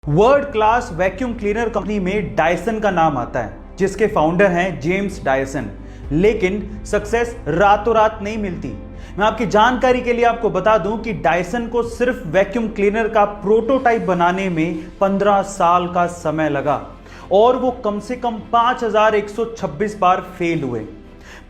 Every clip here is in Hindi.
World class vacuum cleaner company में डायसन का नाम आता है, जिसके फाउंडर हैं जेम्स डायसन। लेकिन सक्सेस रातों रात नहीं मिलती। मैं आपकी जानकारी के लिए आपको बता दूं कि डायसन को सिर्फ वैक्यूम क्लीनर का प्रोटोटाइप बनाने में 15 साल का समय लगा और वो कम से कम 5126 बार फेल हुए।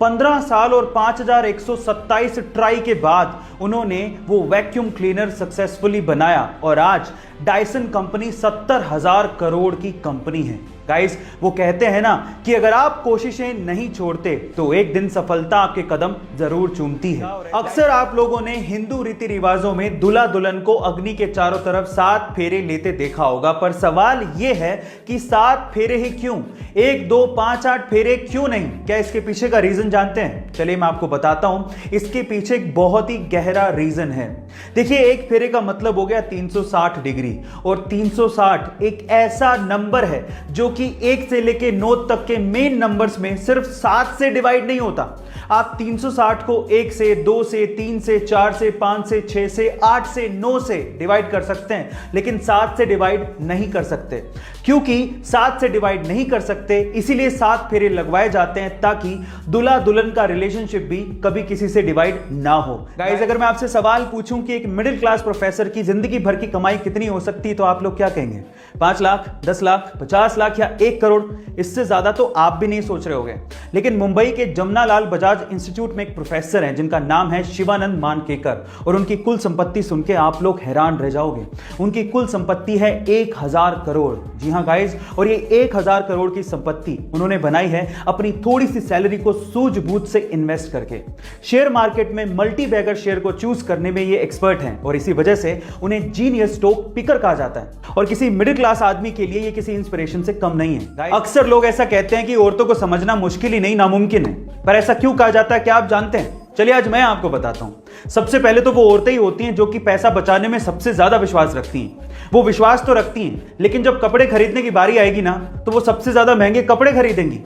15 साल और 5127 ट्राई के बाद उन्होंने वो वैक्यूम क्लीनर सक्सेसफुली बनाया और आज डायसन कंपनी 70,000 करोड़ की कंपनी है। गाइस, वो कहते हैं ना कि अगर आप कोशिशें नहीं छोड़ते तो एक दिन सफलता आपके कदम जरूर चूमती है। अक्सर आप लोगों ने हिंदू रीति रिवाजों में दूल्हा दुल्हन को अग्नि के चारों तरफ 7 फेरे लेते देखा होगा, पर सवाल यह है कि 7 फेरे ही क्यों? 1, 2, 5, 8 फेरे क्यों नहीं? क्या इसके पीछे का रीजन जानते हैं? चलिए मैं आपको बताता हूं। इसके पीछे एक बहुत ही गहरा रीजन है। देखिए, एक फेरे का मतलब हो गया 360 डिग्री, और 360 एक ऐसा नंबर है जो कि 1 से लेके 9 तक के मेन नंबर्स में सिर्फ 7 से डिवाइड नहीं होता। आप 360 को 1 से, 2 से, 3 से, 4 से, 5 से, 6 से, 8 से, 9 से डिवाइड कर सकते हैं, लेकिन 7 से डिवाइड नहीं कर सकते। क्योंकि 7 से डिवाइड नहीं कर सकते, इसीलिए 7 फेरे लगवाए जाते हैं ताकि दूल्हा दुल्हन का रिलेशनशिप भी कभी किसी से डिवाइड ना हो। गाइस, अगर मैं आपसे सवाल पूछूं कि एक मिडिल क्लास प्रोफेसर की जिंदगी भर की कमाई कितनी हो सकती है, तो आप लोग क्या कहेंगे? 5 लाख, 10 लाख, 50 लाख या 1 करोड़? इससे ज्यादा तो आप भी नहीं सोच रहे होंगे। लेकिन मुंबई के जमनालाल बजाज इंस्टीट्यूट में एक प्रोफेसर हैं जिनका नाम है शिवानंद मानकेकर, और उनकी कुल संपत्ति सुन के आप लोग हैरान रह जाओगे। उनकी कुल संपत्ति है 1000 करोड़। जी हां गाइस, और ये 1000 करोड़ की संपत्ति उन्होंने बनाई है अपनी थोड़ी सी सैलरी को सूझबूझ से इन्वेस्ट करके। शेयर मार्केट में मल्टी बैगर शेयर को चूज करने में ये एक्सपर्ट हैं, और इसी वजह से उन्हें जीनियस स्टॉक पिकर कहा जाता है। और किसी मिडिल क्लास आदमी के लिए ये किसी इंस्पिरेशन से कम नहीं है। अक्सर लोग ऐसा कहते हैं कि औरतों को समझना मुश्किल ही नहीं, नामुमकिन है। पर ऐसा क्यों कहा जाता है, क्या आप जानते हैं? चलिए आज मैं आपको बताता हूं। सबसे पहले तो वो औरतें ही होती हैं जो कि पैसा बचाने में सबसे ज्यादा विश्वास रखती हैं। वो विश्वास तो रखती हैं, लेकिन जब कपड़े खरीदने की बारी आएगी ना, तो वो सबसे ज्यादा महंगे कपड़े खरीदेंगी।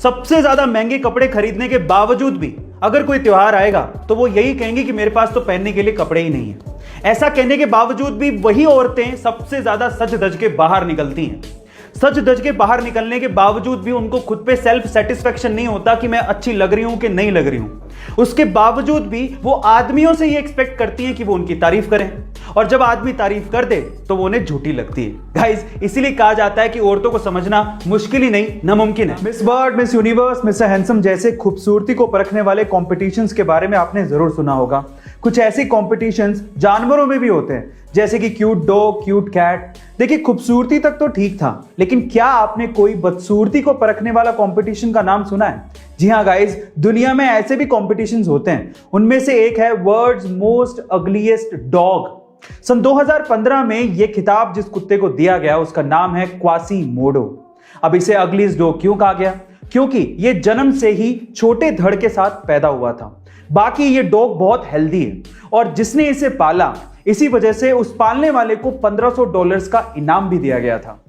सबसे ज्यादा महंगे कपड़े खरीदने के बावजूद भी अगर कोई त्योहार आएगा तो वो यही कहेंगे कि मेरे पास तो पहनने के लिए कपड़े ही नहीं है। ऐसा कहने के बावजूद भी वही औरतें सबसे ज्यादा सज धज के बाहर निकलती हैं। सच धज के बाहर निकलने के बावजूद भी उनको खुद पे सेल्फ सेटिस्फेक्शन नहीं होता कि मैं अच्छी लग रही हूं कि नहीं लग रही हूं। उसके बावजूद भी वो आदमियों से ये एक्सपेक्ट करती हैं कि वो उनकी तारीफ करें, और जब आदमी तारीफ कर दे तो वो उन्हें झूठी लगती है। गाइस, इसीलिए कहा जाता है कि औरतों को समझना मुश्किल ही नहीं, नामुमकिन है। Miss world, miss universe, mister handsome जैसे खूबसूरती को परखने वाले कॉम्पिटिशन्स के बारे में आपने जरूर सुना होगा। कुछ ऐसे कॉम्पिटिशन्स जानवरों में भी होते हैं, जैसे कि क्यूट डॉग, क्यूट कैट। देखिए, खूबसूरती तक तो ठीक था, लेकिन क्या आपने कोई बदसूरती को परखने वाला कंपटीशन का नाम सुना है? जी हां गाइस, दुनिया में ऐसे भी कॉम्पिटिशन्स होते हैं। उनमें से एक है वर्ल्ड्स मोस्ट अगलीस्ट डॉग। सन 2015 में यह खिताब जिस कुत्ते को दिया गया उसका नाम है क्वासीमोडो। अब इसे अगलीस्ट डॉग क्यों कहा गया? क्योंकि यह जन्म से ही छोटे धड़ के साथ पैदा हुआ था। बाकी ये डॉग बहुत हेल्दी है, और जिसने इसे पाला, इसी वजह से उस पालने वाले को $1500 का इनाम भी दिया गया था।